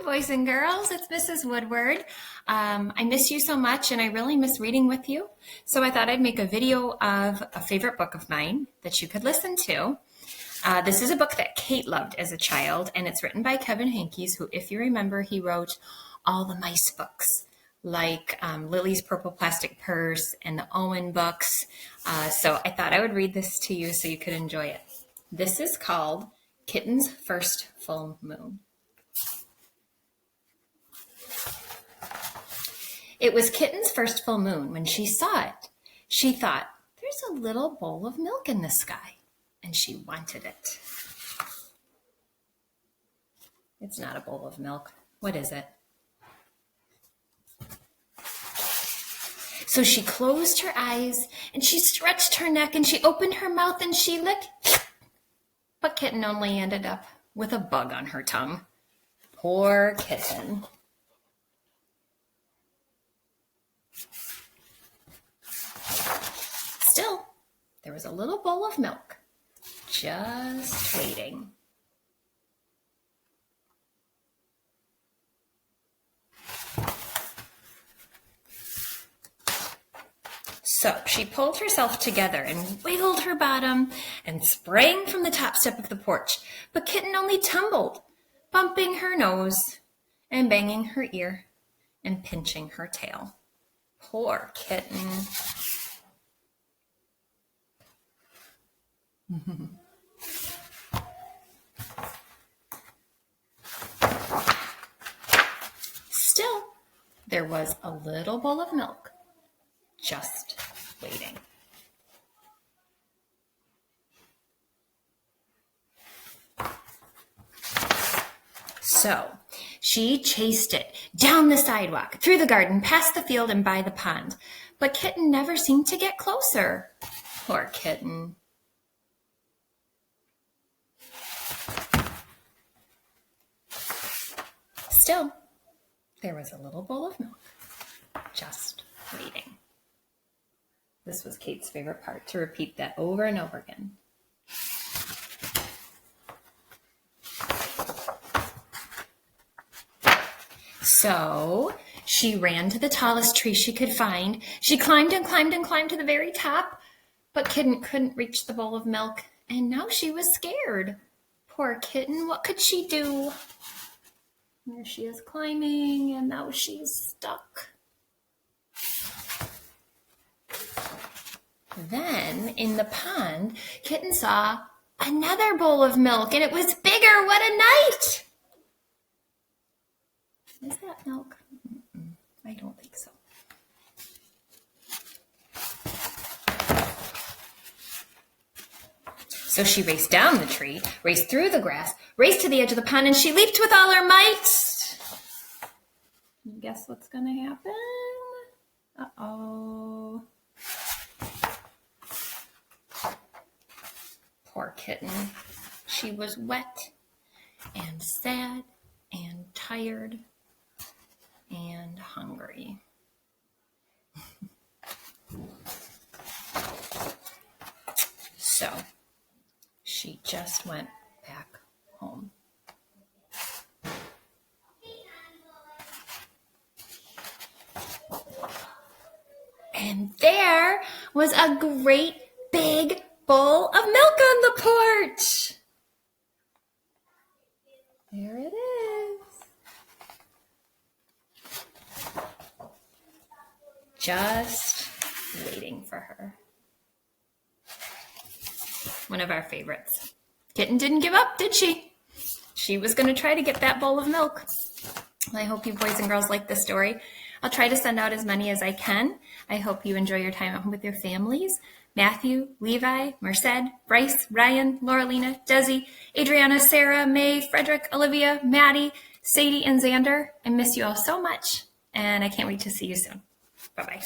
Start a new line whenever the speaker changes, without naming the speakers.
boys and girls. It's Mrs. Woodward. I miss you so much, and I really miss reading with you. So I thought I'd make a video of a favorite book of mine that you could listen to. This is a book that Kate loved as a child, and it's written by Kevin Henkes, who, if you remember, he wrote all the mice books, like Lily's Purple Plastic Purse and the Owen books. So I thought I would read this to you so you could enjoy it. This is called Kitten's First Full Moon. It was Kitten's first full moon. When she saw it, she thought, there's a little bowl of milk in the sky, and she wanted it. It's not a bowl of milk. What is it? So she closed her eyes, and she stretched her neck, and she opened her mouth, and she licked. But Kitten only ended up with a bug on her tongue. Poor Kitten. Still, there was a little bowl of milk, just waiting. So she pulled herself together and wiggled her bottom and sprang from the top step of the porch. But Kitten only tumbled, bumping her nose and banging her ear and pinching her tail. Poor Kitten. Still, there was a little bowl of milk just waiting. So she chased it down the sidewalk, through the garden, past the field, and by the pond. But Kitten never seemed to get closer. Poor Kitten. Still, there was a little bowl of milk just waiting. This was Kate's favorite part, to repeat that over and over again. So she ran to the tallest tree she could find. She climbed and climbed and climbed to the very top, but Kitten couldn't reach the bowl of milk, and now she was scared. Poor Kitten, what could she do? There she is climbing, and now she's stuck. Then, in the pond, Kitten saw another bowl of milk, and it was bigger. What a night! Is that milk? I don't think so. So she raced down the tree, raced through the grass, raced to the edge of the pond, and she leaped with all her might. Guess what's going to happen? Uh-oh. Poor Kitten. She was wet and sad and tired and hungry. So she just went back home. And there was a great big bowl of milk on the porch. There it is. Just waiting for her. One of our favorites. Kitten didn't give up, did she? She was going to try to get that bowl of milk. I hope you boys and girls like this story. I'll try to send out as many as I can. I hope you enjoy your time at home with your families. Matthew, Levi, Merced, Bryce, Ryan, Laurelina, Desi, Adriana, Sarah, May, Frederick, Olivia, Maddie, Sadie, and Xander. I miss you all so much, and I can't wait to see you soon. Bye-bye.